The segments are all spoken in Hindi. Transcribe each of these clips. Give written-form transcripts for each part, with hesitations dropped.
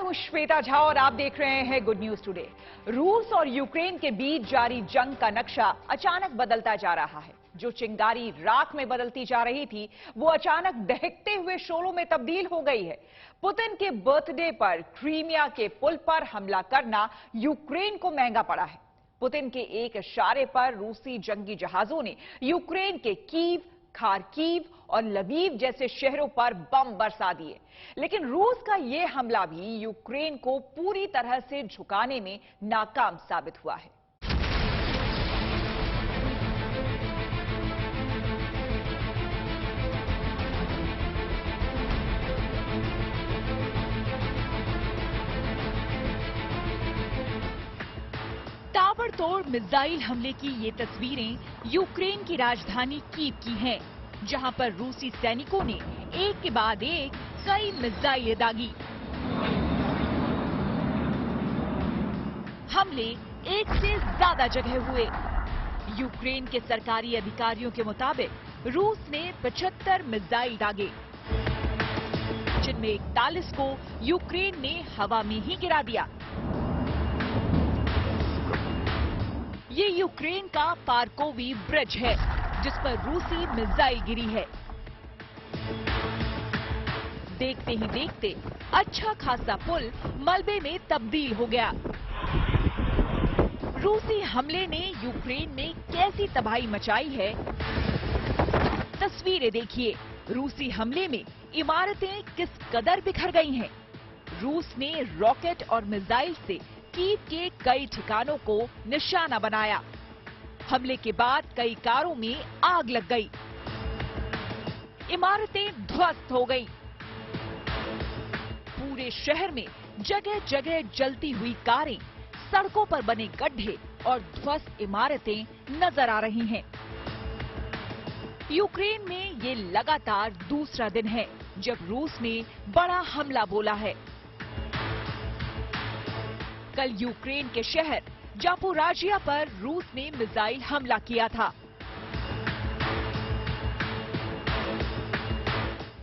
हूं श्वेता झा और आप देख रहे हैं गुड न्यूज टुडे। रूस और यूक्रेन के बीच जारी जंग का नक्शा अचानक बदलता जा रहा है। जो चिंगारी राख में बदलती जा रही थी, वो अचानक दहकते हुए शोलों में तब्दील हो गई है। पुतिन के बर्थडे पर क्रीमिया के पुल पर हमला करना यूक्रेन को महंगा पड़ा है। पुतिन के एक इशारे पर रूसी जंगी जहाजों ने यूक्रेन के कीव, खार्कीव और लवीव जैसे शहरों पर बम बरसा दिए। लेकिन रूस का यह हमला भी यूक्रेन को पूरी तरह से झुकाने में नाकाम साबित हुआ है। ताबड़तोड़ मिसाइल हमले की ये तस्वीरें यूक्रेन की राजधानी कीव की हैं, जहां पर रूसी सैनिकों ने एक के बाद एक कई मिसाइलें दागी। हमले एक से ज्यादा जगह हुए। यूक्रेन के सरकारी अधिकारियों के मुताबिक रूस ने 75 मिसाइल दागे, जिनमें 41 को यूक्रेन ने हवा में ही गिरा दिया। ये यूक्रेन का पार्कोवी ब्रिज है, जिस पर रूसी मिसाइल गिरी है। देखते ही देखते अच्छा खासा पुल मलबे में तब्दील हो गया। रूसी हमले ने यूक्रेन में कैसी तबाही मचाई है, तस्वीरें देखिए। रूसी हमले में इमारतें किस कदर बिखर गई हैं। रूस ने रॉकेट और मिसाइल से कीव के कई ठिकानों को निशाना बनाया। हमले के बाद कई कारों में आग लग गई, इमारतें ध्वस्त हो गईं। पूरे शहर में जगह जगह जलती हुई कारें, सड़कों पर बने गड्ढे और ध्वस्त इमारतें नजर आ रही हैं। यूक्रेन में ये लगातार दूसरा दिन है जब रूस ने बड़ा हमला बोला है। कल यूक्रेन के शहर जापोराजिया पर रूस ने मिसाइल हमला किया था।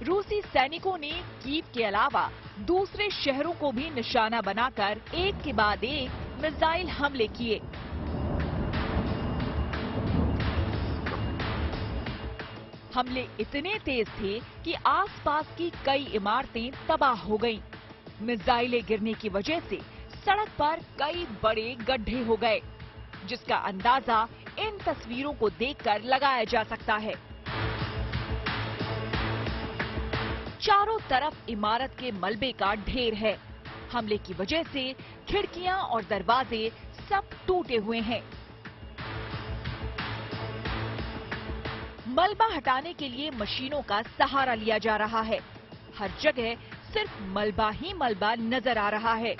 रूसी सैनिकों ने कीव के अलावा दूसरे शहरों को भी निशाना बनाकर एक के बाद एक मिसाइल हमले किए। हमले इतने तेज थे कि आसपास की कई इमारतें तबाह हो गईं। मिसाइलें गिरने की वजह से सड़क पर कई बड़े गड्ढे हो गए, जिसका अंदाजा इन तस्वीरों को देखकर लगाया जा सकता है। चारों तरफ इमारत के मलबे का ढेर है। हमले की वजह से खिड़कियां और दरवाजे सब टूटे हुए हैं। मलबा हटाने के लिए मशीनों का सहारा लिया जा रहा है। हर जगह सिर्फ मलबा ही मलबा नजर आ रहा है,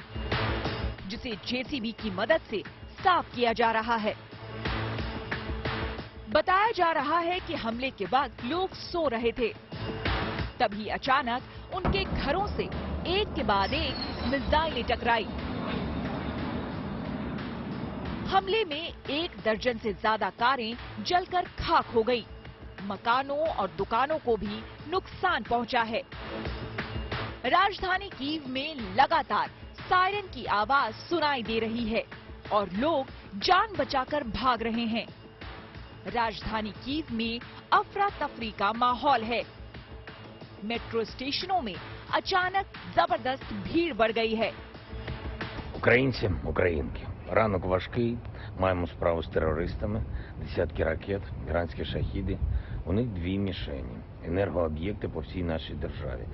जिसे जेसीबी की मदद से साफ किया जा रहा है। बताया जा रहा है कि हमले के बाद लोग सो रहे थे, तभी अचानक उनके घरों से एक के बाद एक मिसाइलें टकराई। हमले में 1 दर्जन से ज्यादा कारें जलकर खाक हो गई। मकानों और दुकानों को भी नुकसान पहुंचा है। राजधानी कीव में लगातार सायरन की आवाज सुनाई दे रही है और लोग जान बचाकर भाग रहे हैं। राजधानी कीव में अफरा तफरी का माहौल है। मेट्रो स्टेशनों में अचानक जबरदस्त भीड़ बढ़ गई है। Українці, українки, ранок важкий, маємо справу з терористами, десятки ракет, іранські шахіди. У них 2 мішені – енергооб'єкти по всій нашій державі.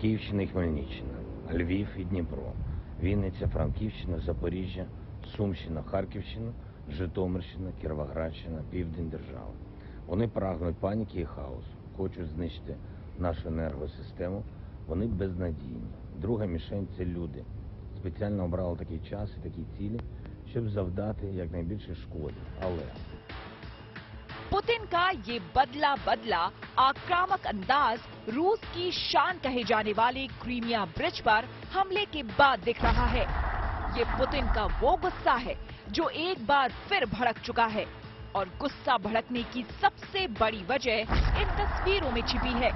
Київщина і Хмельниччина, Львів і Дніпро, Вінниця, Франківщина, Запоріжжя, Сумщина, Харківщина, Житомирщина, Кіровоградщина, Південь держави. Вони прагнуть паніки і хаосу, хочуть знищити нашу енергосистему. Вони безнадійні. Друга мішень – це люди. Спеціально обрали такий час і такі цілі, щоб завдати якнайбільше шкоди. Але पुतिन का ये बदला आक्रामक अंदाज रूस की शान कहे जाने वाले क्रीमिया ब्रिज पर हमले के बाद दिख रहा है। ये पुतिन का वो गुस्सा है जो एक बार फिर भड़क चुका है और गुस्सा भड़कने की सबसे बड़ी वजह इन तस्वीरों में छिपी है।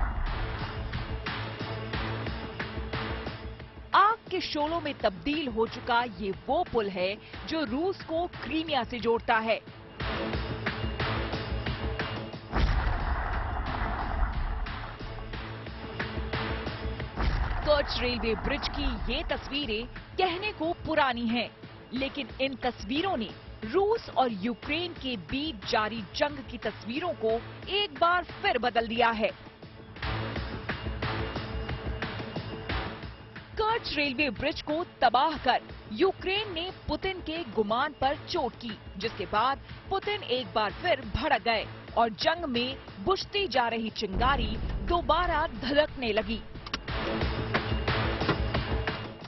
आग के शोलों में तब्दील हो चुका ये वो पुल है जो रूस को क्रीमिया से जोड़ता है। कर्च रेलवे ब्रिज की ये तस्वीरें कहने को पुरानी हैं, लेकिन इन तस्वीरों ने रूस और यूक्रेन के बीच जारी जंग की तस्वीरों को एक बार फिर बदल दिया है। कर्च रेलवे ब्रिज को तबाह कर यूक्रेन ने पुतिन के गुमान पर चोट की, जिसके बाद पुतिन एक बार फिर भड़क गए और जंग में बुझती जा रही चिंगारी दोबारा धधकने लगी।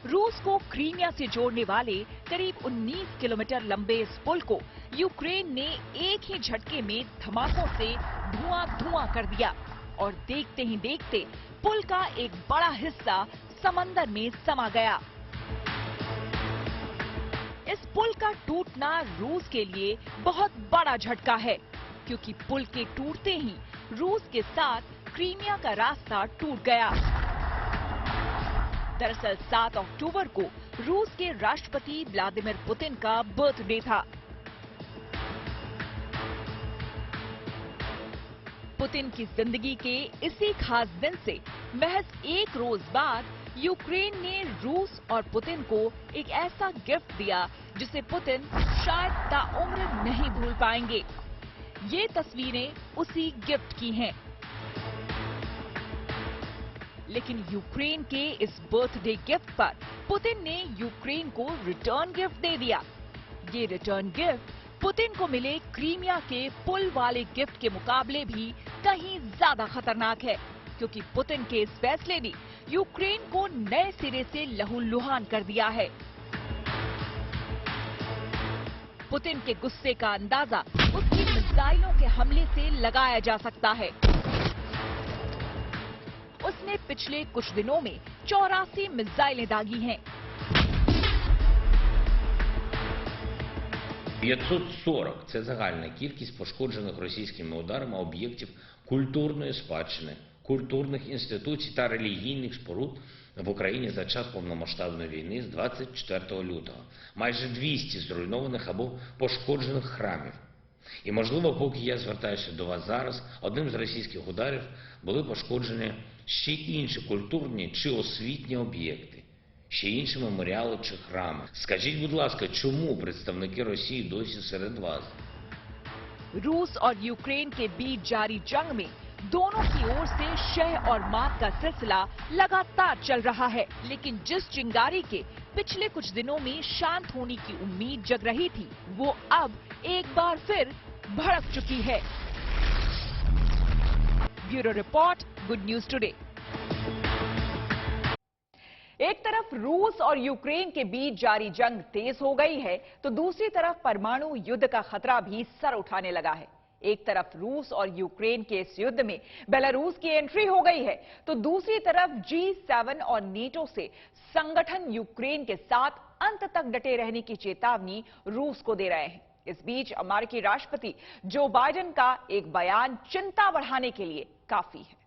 रूस को क्रीमिया से जोड़ने वाले करीब 19 किलोमीटर लंबे इस पुल को यूक्रेन ने एक ही झटके में धमाकों से धुआं कर दिया और देखते ही देखते पुल का एक बड़ा हिस्सा समंदर में समा गया। इस पुल का टूटना रूस के लिए बहुत बड़ा झटका है, क्योंकि पुल के टूटते ही रूस के साथ क्रीमिया का रास्ता टूट गया। दरअसल 7 अक्टूबर को रूस के राष्ट्रपति व्लादिमीर पुतिन का बर्थडे था। पुतिन की जिंदगी के इसी खास दिन से महज एक रोज बाद यूक्रेन ने रूस और पुतिन को एक ऐसा गिफ्ट दिया जिसे पुतिन शायद ताउम्र नहीं भूल पाएंगे। ये तस्वीरें उसी गिफ्ट की हैं। लेकिन यूक्रेन के इस बर्थडे गिफ्ट पर पुतिन ने यूक्रेन को रिटर्न गिफ्ट दे दिया। ये रिटर्न गिफ्ट पुतिन को मिले क्रीमिया के पुल वाले गिफ्ट के मुकाबले भी कहीं ज्यादा खतरनाक है, क्योंकि पुतिन के इस फैसले ने यूक्रेन को नए सिरे से लहूलुहान कर दिया है। पुतिन के गुस्से का अंदाजा उसकी मिसाइलों के हमले से लगाया जा सकता है। उसने पिछले कुछ दिनों में 84 मिसाइलें दागी हैं। 540 – це загальна кількість пошкоджених російськими ударами об'єктів культурної спадщини, культурних інституцій та релігійних споруд в Україні за час повномасштабної війни з 24 лютого. Майже 200 зруйнованих або пошкоджених храмів. І, можливо, поки я звертаюся до вас зараз, одним з російських ударів були пошкоджені ще інші культурні чи освітні об'єкти, ще інші меморіали чи храми. Скажіть, будь ласка, чому представники Росії досі серед вас? रूस और यूक्रेन के बीच जारी जंग में दोनों की ओर से शह और मात का सिलसिला लगातार चल रहा है, लेकिन जिस चिंगारी के पिछले कुछ दिनों में शांत होने की उम्मीद जग रही थी, वो अब एक बार फिर भड़क चुकी है। Bureau report, good news today. एक तरफ रूस और यूक्रेन के बीच जारी जंग तेज हो गई है, तो दूसरी तरफ परमाणु युद्ध का खतरा भी सर उठाने लगा है। एक तरफ रूस और यूक्रेन के इस युद्ध में बेलारूस की एंट्री हो गई है, तो दूसरी तरफ G7 और नेटो से संगठन यूक्रेन के साथ अंत तक डटे रहने की चेतावनी रूस को दे रहे हैं। इस बीच अमेरिकी राष्ट्रपति जो बाइडेन का एक बयान चिंता बढ़ाने के लिए काफी है।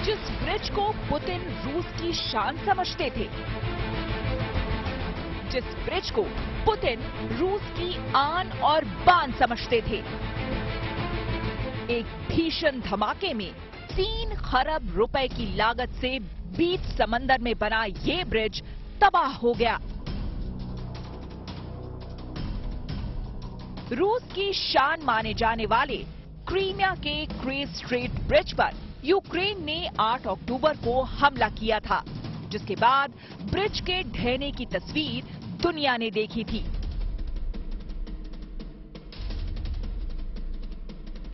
जिस ब्रिज को पुतिन रूस की शान समझते थे, जिस ब्रिज को पुतिन रूस की आन और बान समझते थे, एक भीषण धमाके में 3 खरब रुपए की लागत से बीच समंदर में बना ये ब्रिज तबाह हो गया। रूस की शान माने जाने वाले क्रीमिया के क्रेस स्ट्रेट ब्रिज पर यूक्रेन ने 8 अक्टूबर को हमला किया था, जिसके बाद ब्रिज के ढहने की तस्वीर दुनिया ने देखी थी।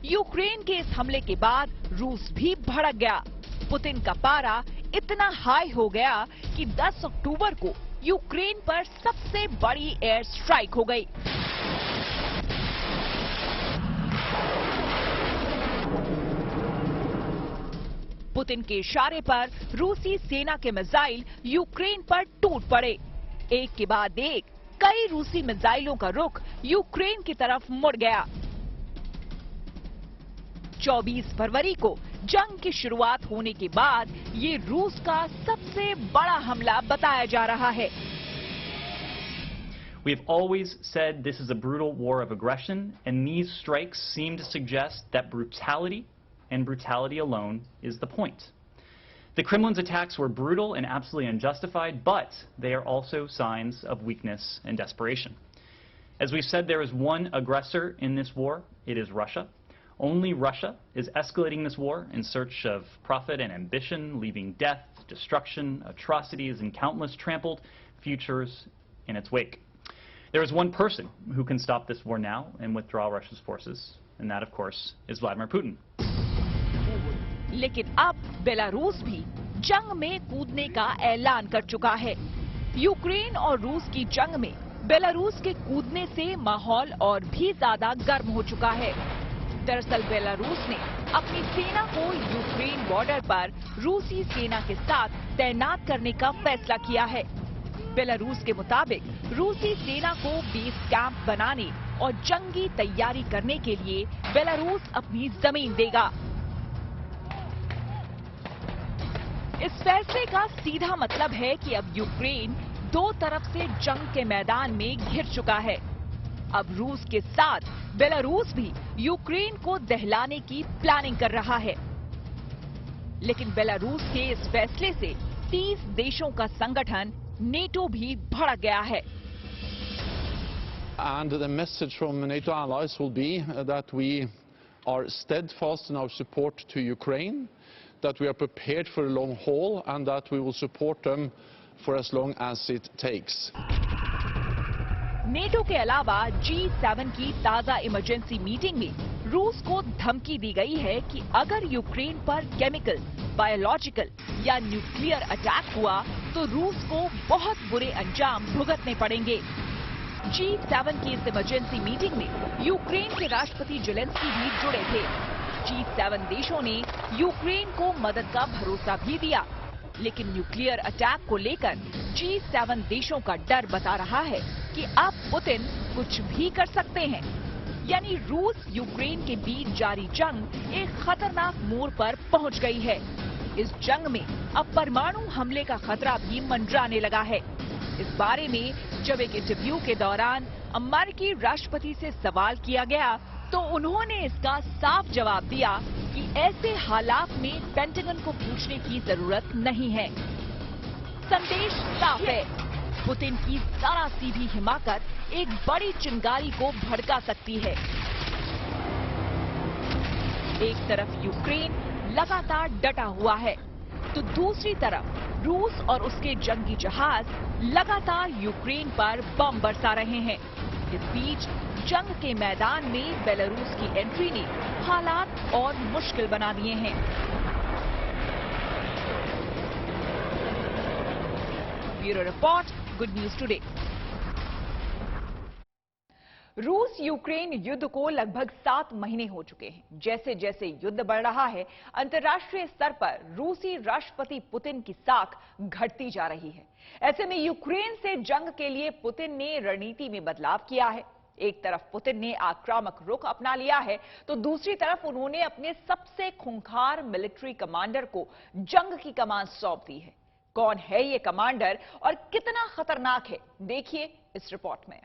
यूक्रेन के इस हमले के बाद रूस भी भड़क गया। पुतिन का पारा इतना हाई हो गया कि 10 अक्टूबर को यूक्रेन पर सबसे बड़ी एयर स्ट्राइक हो गई। पुतिन के इशारे पर रूसी सेना के मिसाइल यूक्रेन पर टूट पड़े। एक के बाद एक कई रूसी मिसाइलों का रुख यूक्रेन की तरफ मुड़ गया। 24 फरवरी को जंग की शुरुआत होने के बाद ये रूस का सबसे बड़ा हमला बताया जा रहा है। We've always said this is a brutal war of aggression, and these strikes seem to suggest that brutality and brutality alone is the point. The Kremlin's attacks were brutal and absolutely unjustified, but they are also signs of weakness and desperation. As we've said, there is one aggressor in this war. It is Russia. Only Russia is escalating this war in search of profit and ambition, leaving death, destruction, atrocities, and countless trampled futures in its wake. There is one person who can stop this war now and withdraw Russia's forces, and that, of course, is Vladimir Putin. लेकिन अब बेलारूस भी जंग में कूदने का ऐलान कर चुका है। यूक्रेन और रूस की जंग में बेलारूस के कूदने से माहौल और भी ज्यादा गर्म हो चुका है। दरअसल बेलारूस ने अपनी सेना को यूक्रेन बॉर्डर पर रूसी सेना के साथ तैनात करने का फैसला किया है। बेलारूस के मुताबिक रूसी सेना को बेस कैंप बनाने और जंगी तैयारी करने के लिए बेलारूस अपनी जमीन देगा। इस फैसले का सीधा मतलब है कि अब यूक्रेन दो तरफ से जंग के मैदान में घिर चुका है। अब रूस के साथ बेलारूस भी यूक्रेन को दहलाने की प्लानिंग कर रहा है। लेकिन बेलारूस के इस फैसले से 30 देशों का संगठन नेटो भी भड़क गया है। And the message from NATO allies will be that we are steadfast in our support to Ukraine, that we are prepared for a long haul, and that we will support them for as long as it takes. NATO के अलावा G7 की ताजा इमरजेंसी मीटिंग में रूस को धमकी दी गई है कि अगर यूक्रेन पर केमिकल, बायोलॉजिकल या न्यूक्लियर अटैक हुआ तो रूस को बहुत बुरे अंजाम भुगतने पड़ेंगे। G7 की इस इमरजेंसी मीटिंग में यूक्रेन के राष्ट्रपति जेलेंस्की भी जुड़े थे। G7 देशों ने यूक्रेन को मदद का भरोसा भी दिया, लेकिन न्यूक्लियर अटैक को लेकर G7 देशों का डर बता रहा है कि अब पुतिन कुछ भी कर सकते हैं। यानी रूस यूक्रेन के बीच जारी जंग एक खतरनाक मोड़ पर पहुंच गई है। इस जंग में अब परमाणु हमले का खतरा भी मंडराने लगा है। इस बारे में जब एक इंटरव्यू के दौरान अमेरिकी राष्ट्रपति से सवाल किया गया तो उन्होंने इसका साफ जवाब दिया कि ऐसे हालात में पेंटागन को पूछने की जरूरत नहीं है। संदेश साफ है, पुतिन की जरा सी भी हिमाकत एक बड़ी चिंगारी को भड़का सकती है। एक तरफ यूक्रेन लगातार डटा हुआ है, तो दूसरी तरफ रूस और उसके जंगी जहाज लगातार यूक्रेन पर बम बरसा रहे हैं। इस बीच जंग के मैदान में बेलारूस की एंट्री ने हालात और मुश्किल बना दिए हैं। Bureau report, good news today. रूस यूक्रेन युद्ध को लगभग 7 महीने हो चुके हैं। जैसे जैसे युद्ध बढ़ रहा है, अंतर्राष्ट्रीय स्तर पर रूसी राष्ट्रपति पुतिन की साख घटती जा रही है। ऐसे में यूक्रेन से जंग के लिए पुतिन ने रणनीति में बदलाव किया है। एक तरफ पुतिन ने आक्रामक रुख अपना लिया है, तो दूसरी तरफ उन्होंने अपने सबसे खूंखार मिलिट्री कमांडर को जंग की कमान सौंप दी है। कौन है ये कमांडर और कितना खतरनाक है, देखिए इस रिपोर्ट में।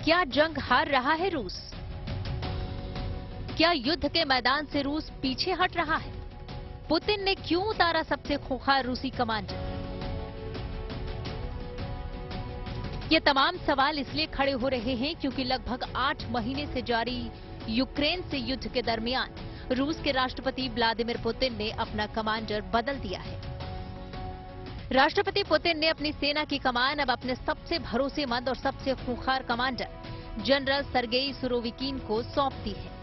क्या जंग हार रहा है रूस? क्या युद्ध के मैदान से रूस पीछे हट रहा है? पुतिन ने क्यों उतारा सबसे खूंखार रूसी कमांडर? ये तमाम सवाल इसलिए खड़े हो रहे हैं क्योंकि लगभग 8 महीने से जारी यूक्रेन से युद्ध के दरमियान रूस के राष्ट्रपति व्लादिमीर पुतिन ने अपना कमांडर बदल दिया है। राष्ट्रपति पुतिन ने अपनी सेना की कमान अब अपने सबसे भरोसेमंद और सबसे खूंखार कमांडर जनरल सर्गेई सुरोविकिन को सौंप दी है।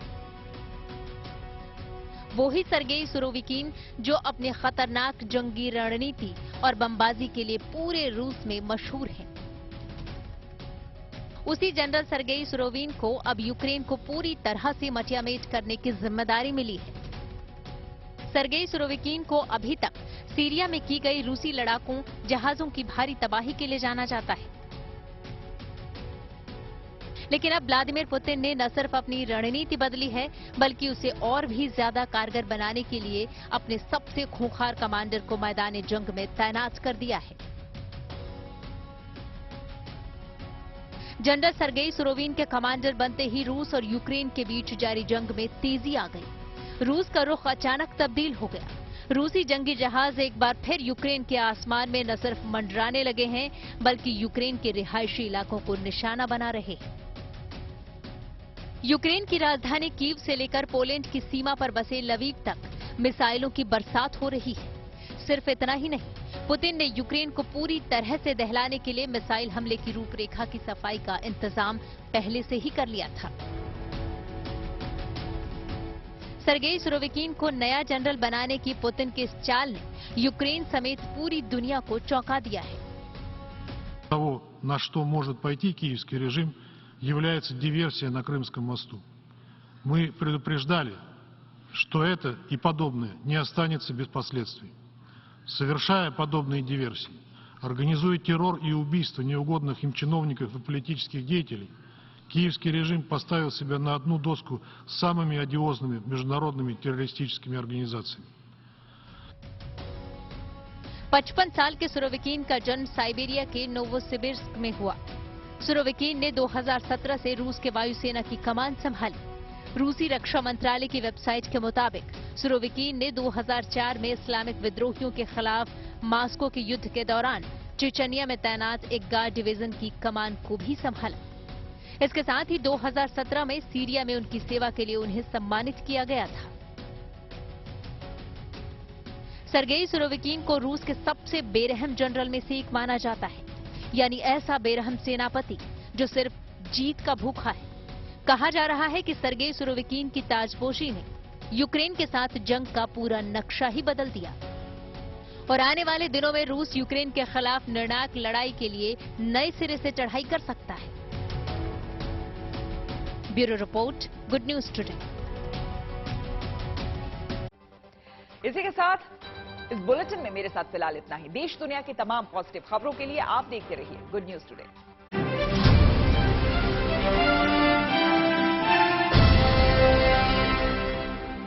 वो ही सर्गेई सुरोविकीन जो अपनी खतरनाक जंगी रणनीति और बमबाजी के लिए पूरे रूस में मशहूर हैं। उसी जनरल सर्गेई सुरोविन को अब यूक्रेन को पूरी तरह से मटियामेट करने की जिम्मेदारी मिली है। सर्गेई सुरोविकीन को अभी तक सीरिया में की गई रूसी लड़ाकों जहाजों की भारी तबाही के लिए जाना जाता है, लेकिन अब व्लादिमीर पुतिन ने न सिर्फ अपनी रणनीति बदली है बल्कि उसे और भी ज्यादा कारगर बनाने के लिए अपने सबसे खूंखार कमांडर को मैदान जंग में तैनात कर दिया है। जनरल सर्गेई सुरोविन के कमांडर बनते ही रूस और यूक्रेन के बीच जारी जंग में तेजी आ गई। रूस का रुख अचानक तब्दील हो गया। रूसी जंगी जहाज एक बार फिर यूक्रेन के आसमान में न सिर्फ मंडराने लगे हैं बल्कि यूक्रेन के रिहायशी इलाकों को निशाना बना रहे हैं। यूक्रेन की राजधानी कीव से लेकर पोलैंड की सीमा पर बसे लवीव तक मिसाइलों की बरसात हो रही है। सिर्फ इतना ही नहीं, पुतिन ने यूक्रेन को पूरी तरह से दहलाने के लिए मिसाइल हमले की रूपरेखा की सफाई का इंतजाम पहले से ही कर लिया था। सर्गेई सुरोविकीन को नया जनरल बनाने की पुतिन की इस चाल ने यूक्रेन समेत पूरी दुनिया को चौंका दिया है। Того, на что может пойти киевский режим, является диверсия на Крымском мосту. Мы предупреждали, что это и подобное не останется без последствий. Совершая подобные диверсии, организуя террор и убийство неугодных им чиновников и политических деятелей, киевский режим поставил себя на одну доску с самыми одиозными международными террористическими организациями. 55 साल के सुरोविकीन का जन्म साइबेरिया के नोवोसिबिर्स्क में हुआ। सुरोविकीन ने 2017 से रूस के वायुसेना की कमान संभाली। रूसी रक्षा मंत्रालय की वेबसाइट के मुताबिक सुरोविकीन ने 2004 में इस्लामिक विद्रोहियों के खिलाफ मास्को के युद्ध के दौरान चेचनिया में तैनात एक गार्ड डिवीजन की कमान को भी संभाला। इसके साथ ही 2017 में सीरिया में उनकी सेवा के लिए उन्हें सम्मानित किया गया था। सर्गेई सुरोविकीन को रूस के सबसे बेरहम जनरल में से एक माना जाता है, यानी ऐसा बेरहम सेनापति जो सिर्फ जीत का भूखा है। कहा जा रहा है कि सर्गेई सुरोविकीन की ताजपोशी ने यूक्रेन के साथ जंग का पूरा नक्शा ही बदल दिया और आने वाले दिनों में रूस यूक्रेन के खिलाफ निर्णायक लड़ाई के लिए नए सिरे से चढ़ाई कर सकता है। Bureau report, good news today. इसी के साथ इस बुलेटिन में मेरे साथ फिलहाल इतना ही। देश दुनिया की तमाम पॉजिटिव खबरों के लिए आप देखते रहिए गुड न्यूज टुडे।